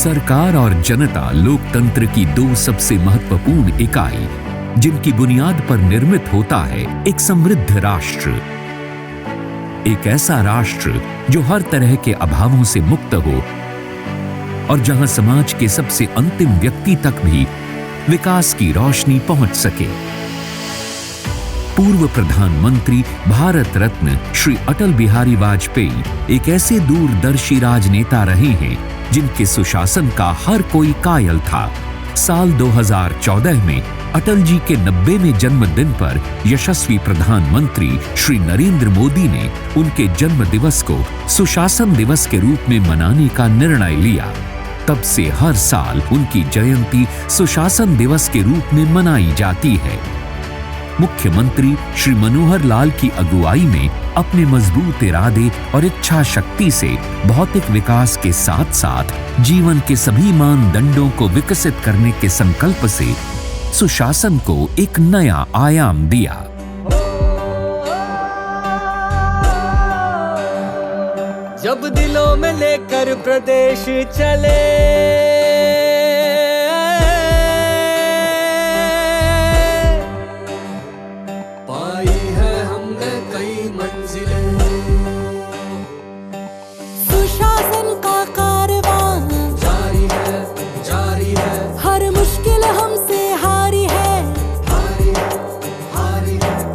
सरकार और जनता लोकतंत्र की दो सबसे महत्वपूर्ण इकाई, जिनकी बुनियाद पर निर्मित होता है एक समृद्ध राष्ट्र। एक ऐसा राष्ट्र जो हर तरह के अभावों से मुक्त हो और जहां समाज के सबसे अंतिम व्यक्ति तक भी विकास की रोशनी पहुंच सके। पूर्व प्रधानमंत्री भारत रत्न श्री अटल बिहारी वाजपेयी एक ऐसे दूरदर्शी राजनेता रहे हैं जिनके सुशासन का हर कोई कायल था। साल 2014 में अटल जी के 90वें जन्मदिन पर यशस्वी प्रधानमंत्री श्री नरेंद्र मोदी ने उनके जन्म दिवस को सुशासन दिवस के रूप में मनाने का निर्णय लिया। तब से हर साल उनकी जयंती सुशासन दिवस के रूप में मनाई जाती है। मुख्यमंत्री श्री मनोहर लाल की अगुवाई में अपने मजबूत इरादे और इच्छा शक्ति से भौतिक विकास के साथ साथ जीवन के सभी मानदंडों को विकसित करने के संकल्प से सुशासन को एक नया आयाम दिया। जब दिलों में लेकर प्रदेश चले, पाई है हमने कई मंजिलें। सुशासन का कारवां जारी है, हर मुश्किल हमसे हारी है।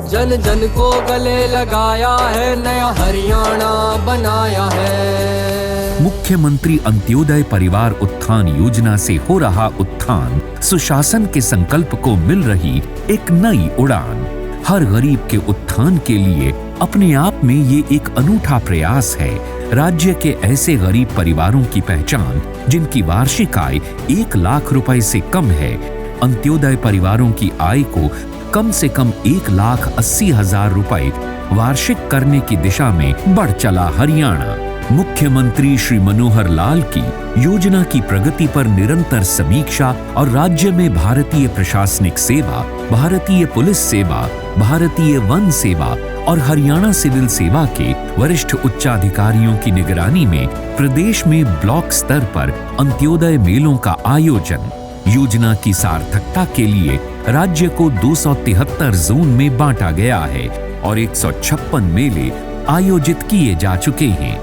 जन जन को गले लगाया है, नया हरियाणा बनाया है। मुख्यमंत्री अंत्योदय परिवार उत्थान योजना से हो रहा उत्थान सुशासन के संकल्प को मिल रही एक नई उड़ान। हर गरीब के उत्थान के लिए अपने आप में ये एक अनूठा प्रयास है। राज्य के ऐसे गरीब परिवारों की पहचान जिनकी वार्षिक आय 1 लाख रुपए से कम है। अंत्योदय परिवारों की आय को कम से कम 1,80,000 रुपए वार्षिक करने की दिशा में बढ़ चला हरियाणा। मुख्यमंत्री श्री मनोहर लाल की योजना की प्रगति पर निरंतर समीक्षा और राज्य में भारतीय प्रशासनिक सेवा, भारतीय पुलिस सेवा, भारतीय वन सेवा और हरियाणा सिविल सेवा के वरिष्ठ उच्चाधिकारियों की निगरानी में प्रदेश में ब्लॉक स्तर पर अंत्योदय मेलों का आयोजन। योजना की सार्थकता के लिए राज्य को 273 जोन में बांटा गया है और 156 मेले आयोजित किए जा चुके हैं।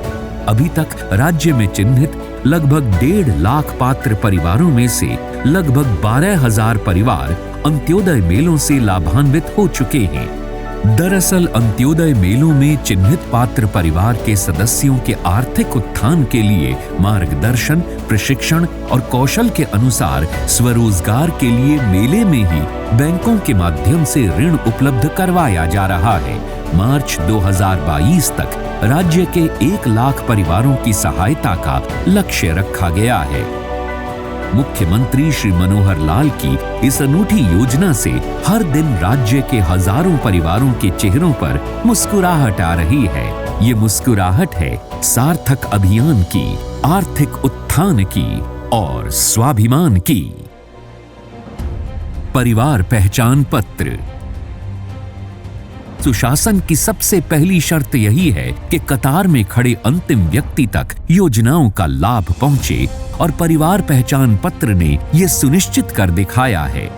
अभी तक राज्य में चिन्हित लगभग 1.5 लाख पात्र परिवारों में से लगभग 12,000 परिवार अंत्योदय मेलों से लाभान्वित हो चुके हैं। दरअसल अंत्योदय मेलों में चिन्हित पात्र परिवार के सदस्यों के आर्थिक उत्थान के लिए मार्गदर्शन, प्रशिक्षण और कौशल के अनुसार स्वरोजगार के लिए मेले में ही बैंकों के माध्यम से ऋण उपलब्ध करवाया जा रहा है। मार्च 2022 तक राज्य के 1 लाख परिवारों की सहायता का लक्ष्य रखा गया है। मुख्यमंत्री श्री मनोहर लाल की इस अनूठी योजना से हर दिन राज्य के हजारों परिवारों के चेहरों पर मुस्कुराहट आ रही है। ये मुस्कुराहट है सार्थक अभियान की, आर्थिक उत्थान की और स्वाभिमान की। परिवार पहचान पत्र। सुशासन की सबसे पहली शर्त यही है कि कतार में खड़े अंतिम व्यक्ति तक योजनाओं का लाभ पहुंचे और परिवार पहचान पत्र ने यह सुनिश्चित कर दिखाया है।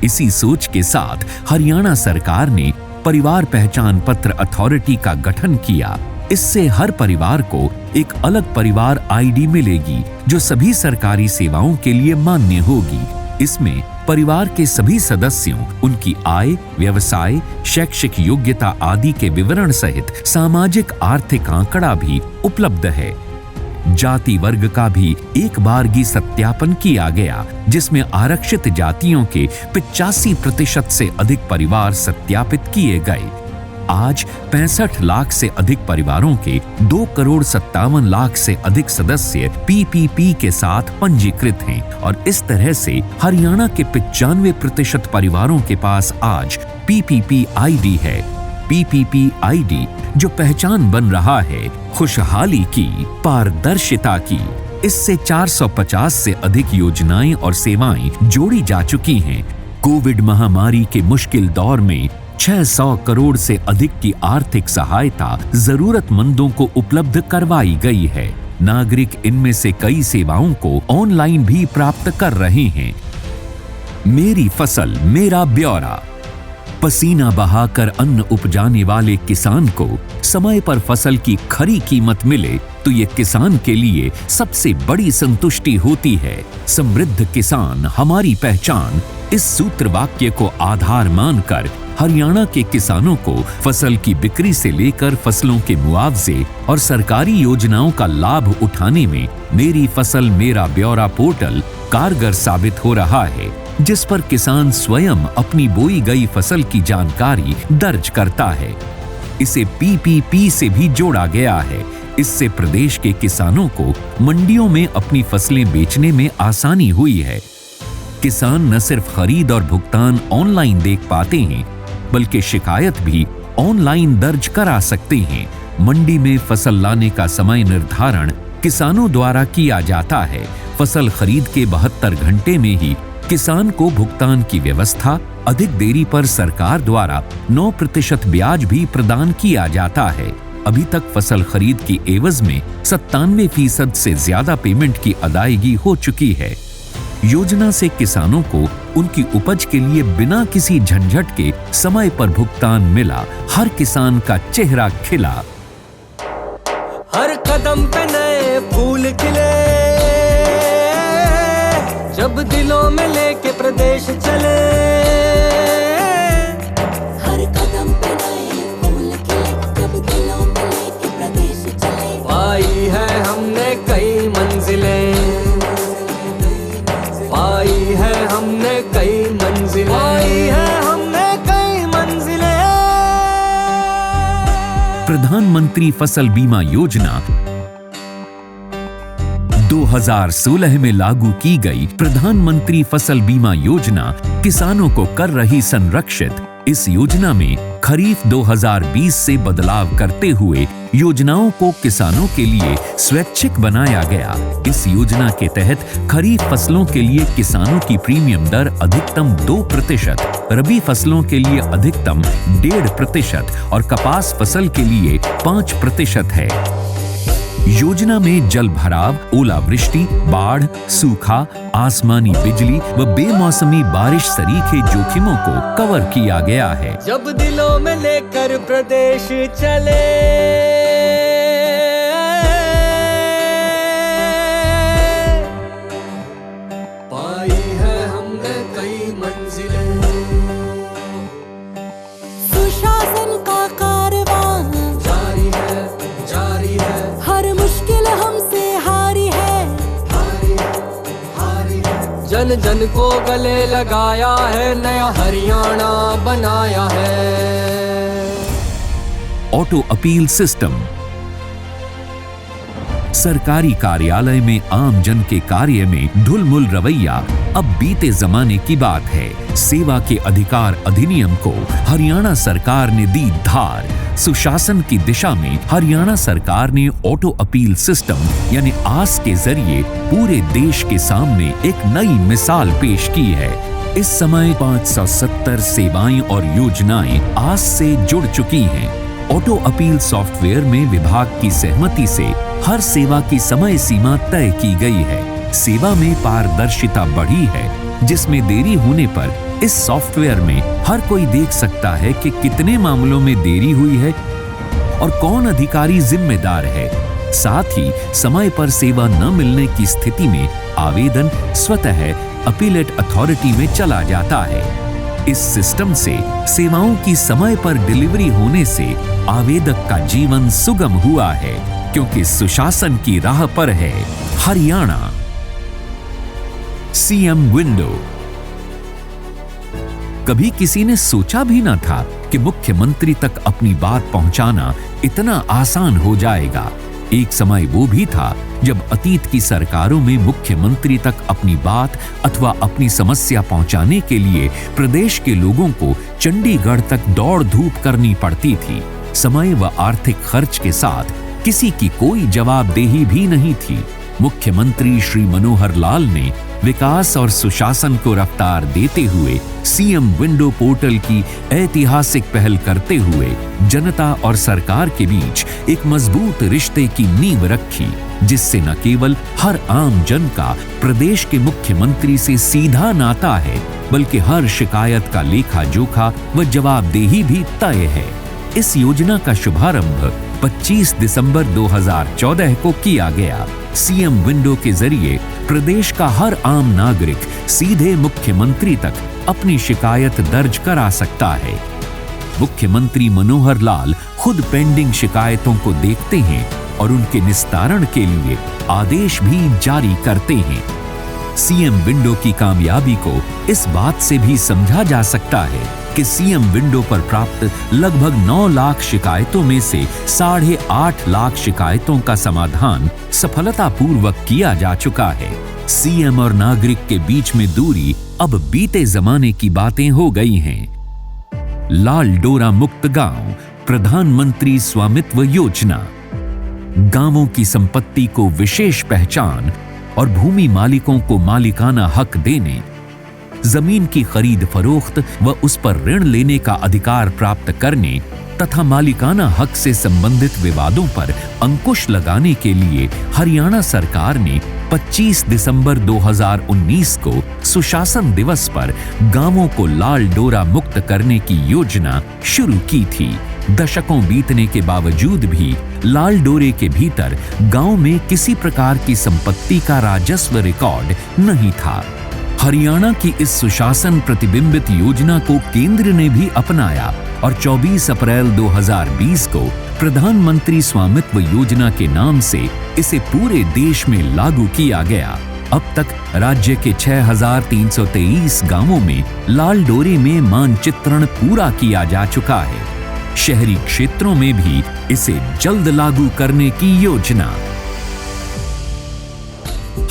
इसी सोच के साथ हरियाणा सरकार ने परिवार पहचान पत्र अथॉरिटी का गठन किया। इससे हर परिवार को एक अलग परिवार आईडी मिलेगी जो सभी सरकारी सेवाओं के लिए मान्य होगी। इसमें परिवार के सभी सदस्यों, उनकी आय, व्यवसाय, शैक्षिक योग्यता आदि के विवरण सहित सामाजिक आर्थिक आंकड़ा भी उपलब्ध है। जाति वर्ग का भी एक बारगी सत्यापन किया गया, जिसमें आरक्षित जातियों के 85% से अधिक परिवार सत्यापित किए गए। आज 65 लाख से अधिक परिवारों के 2,57,00,000 से अधिक सदस्य पीपीपी के साथ पंजीकृत हैं और इस तरह से हरियाणा के 95% परिवारों के पास आज पीपीपी आईडी है। पीपीपी आईडी जो पहचान बन रहा है खुशहाली की, पारदर्शिता की। इससे 450 से अधिक योजनाएं और सेवाएं जोड़ी जा चुकी हैं। कोविड महामारी के मुश्किल दौर में 600 करोड़ से अधिक की आर्थिक सहायता जरूरतमंदों को उपलब्ध करवाई गई है। नागरिक इनमें से कई सेवाओं को ऑनलाइन भी प्राप्त कर रहे हैं। मेरी फसल मेरा ब्यौरा। पसीना बहाकर अन्न उपजाने वाले किसान को समय पर फसल की खरी कीमत मिले तो ये किसान के लिए सबसे बड़ी संतुष्टि होती है। समृद्ध किसान हमारी पहचान, इस सूत्र वाक्य को आधार मानकर हरियाणा के किसानों को फसल की बिक्री से लेकर फसलों के मुआवजे और सरकारी योजनाओं का लाभ उठाने में मेरी फसल मेरा ब्यौरा पोर्टल कारगर साबित हो रहा है, जिस पर किसान स्वयं अपनी बोई गई फसल की जानकारी दर्ज करता है। इसे PPP से भी जोड़ा गया है। इससे प्रदेश के किसानों को मंडियों में अपनी फसलें बेचने में आसानी हुई है। किसान न सिर्फ खरीद और भुगतान ऑनलाइन देख पाते हैं, बल्कि शिकायत भी ऑनलाइन दर्ज करा सकते हैं। मंडी में फसल लाने का समय निर्धारण किसानों द्वारा किया जाता है। फसल खरीद के 72 घंटे में ही किसान को भुगतान की व्यवस्था, अधिक देरी पर सरकार द्वारा 9% ब्याज भी प्रदान किया जाता है। अभी तक फसल खरीद की एवज में 97% से ज्यादा पेमेंट की अदायगी हो चुकी है। योजना से किसानों को उनकी उपज के लिए बिना किसी झंझट के समय पर भुगतान मिला। हर किसान का चेहरा खिला। हर कदम पे नए फूल खिले, जब दिलों में लेके प्रदेश चले। हर कदम पे नए फूल खिले, जब दिलों में लेके प्रदेश चले। पाई है हमने कई मंजिलें, पाई है हमने कई मंजिलें, पाई है हमने कई मंजिलें। प्रधानमंत्री फसल बीमा योजना 2016 में लागू की गई प्रधानमंत्री फसल बीमा योजना किसानों को कर रही संरक्षित। इस योजना में खरीफ 2020 से बदलाव करते हुए योजनाओं को किसानों के लिए स्वैच्छिक बनाया गया। इस योजना के तहत खरीफ फसलों के लिए किसानों की प्रीमियम दर अधिकतम 2%, रबी फसलों के लिए अधिकतम 1.5% और कपास फसल के लिए 5% है। योजना में जल भराव, ओलावृष्टि, बाढ़, सूखा, आसमानी बिजली व बेमौसमी बारिश सरीखे जोखिमों को कवर किया गया है। जब दिलों में लेकर प्रदेश चले, पाई है हमने कई मंजिलें। सुशासन का कारवां जारी है, जारी है, हर मुश्किल हमसे हारी है, हारी है, हारी है। जन जन को गले लगाया है, नया हरियाणा बनाया है। Auto appeal system. सरकारी कार्यालय में आम जन के कार्य में ढुलमुल रवैया अब बीते जमाने की बात है। सेवा के अधिकार अधिनियम को हरियाणा सरकार ने दी धार। सुशासन की दिशा में हरियाणा सरकार ने ऑटो अपील सिस्टम यानी आस के जरिए पूरे देश के सामने एक नई मिसाल पेश की है। इस समय 570 सेवाएं और योजनाएं आस से जुड़ चुकी हैं। ऑटो अपील सॉफ्टवेयर में विभाग की सहमति से हर सेवा की समय सीमा तय की गई है। सेवा में पारदर्शिता बढ़ी है, जिसमें देरी होने पर इस सॉफ्टवेयर में हर कोई देख सकता है कि कितने मामलों में देरी हुई है और कौन अधिकारी जिम्मेदार है। साथ ही समय पर सेवा न मिलने की स्थिति में आवेदन स्वतः अपीलेट अथॉरिटी में चला जाता है। इस सिस्टम से सेवाओं की समय पर डिलीवरी होने से आवेदक का जीवन सुगम हुआ है, क्योंकि सुशासन की राह पर है हरियाणा। CM window. कभी किसी ने सोचा भी न था कि मुख्यमंत्री तक अपनी बात पहुंचाना इतना आसान हो जाएगा। एक समय वो भी था जब अतीत की सरकारों में मुख्यमंत्री तक अपनी बात अथवा अपनी समस्या पहुंचाने के लिए प्रदेश के लोगों को चंडीगढ़ तक दौड़ धूप करनी पड़ती थी। समय व आर्थिक खर्च के साथ किसी की कोई जवाबदेही भी नहीं थी। मुख्यमंत्री श्री मनोहर लाल ने विकास और सुशासन को रफ्तार देते हुए सीएम विंडो पोर्टल की ऐतिहासिक पहल करते हुए जनता और सरकार के बीच एक मजबूत रिश्ते की नींव रखी, जिससे न केवल हर आम जन का प्रदेश के मुख्यमंत्री से सीधा नाता है, बल्कि हर शिकायत का लेखा जोखा व जवाबदेही भी तय है। इस योजना का शुभारंभ 25 दिसंबर 2014 को किया गया। सीएम विंडो के जरिए प्रदेश का हर आम नागरिक सीधे मुख्यमंत्री तक अपनी शिकायत दर्ज करा सकता है। मुख्यमंत्री मनोहर लाल खुद पेंडिंग शिकायतों को देखते हैं और उनके निस्तारण के लिए आदेश भी जारी करते हैं। सीएम विंडो की कामयाबी को इस बात से भी समझा जा सकता है कि सीएम विंडो पर प्राप्त लगभग 9 लाख शिकायतों में से 8.5 लाख शिकायतों का समाधान सफलतापूर्वक किया जा चुका है। सीएम और नागरिक के बीच में दूरी अब बीते जमाने की बातें हो गई हैं। लाल डोरा मुक्त गांव, प्रधानमंत्री स्वामित्व योजना। गांवों की संपत्ति को विशेष पहचान और भूमि मालिकों को मालिकाना हक देने, जमीन की खरीद फरोख्त व उस पर ऋण लेने का अधिकार प्राप्त करने तथा मालिकाना हक से संबंधित विवादों पर अंकुश लगाने के लिए हरियाणा सरकार ने 25 दिसंबर 2019 को सुशासन दिवस पर गांवों को लाल डोरा मुक्त करने की योजना शुरू की थी। दशकों बीतने के बावजूद भी लाल डोरे के भीतर गांव में किसी प्रकार की संपत्ति का राजस्व रिकॉर्ड नहीं था। हरियाणा की इस सुशासन प्रतिबिंबित योजना को केंद्र ने भी अपनाया और 24 अप्रैल 2020 को प्रधानमंत्री स्वामित्व योजना के नाम से इसे पूरे देश में लागू किया गया। अब तक राज्य के 6,323 गांवों में लाल डोरे में मानचित्रण पूरा किया जा चुका है। शहरी क्षेत्रों में भी इसे जल्द लागू करने की योजना।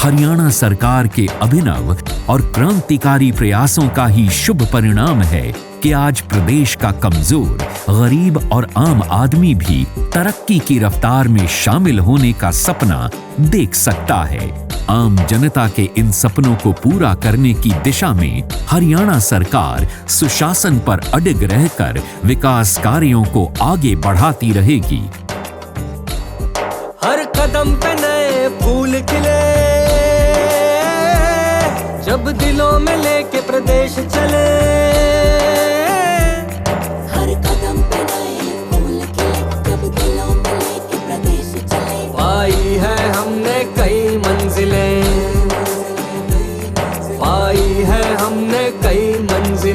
हरियाणा सरकार के अभिनव और क्रांतिकारी प्रयासों का ही शुभ परिणाम है कि आज प्रदेश का कमजोर, गरीब और आम आदमी भी तरक्की की रफ्तार में शामिल होने का सपना देख सकता है। आम जनता के इन सपनों को पूरा करने की दिशा में हरियाणा सरकार सुशासन पर अडिग रहकर विकास कार्यों को आगे बढ़ाती रहेगी। हर कदम पे नए फूल खिले, जब दिलों में लेके प्रदेश चले। हर कदम पे नए फूल खिले, जब दिलों में लेके प्रदेश चले। पाई है हमने कई मंजिलें, पाई है हमने कई मंजिलें।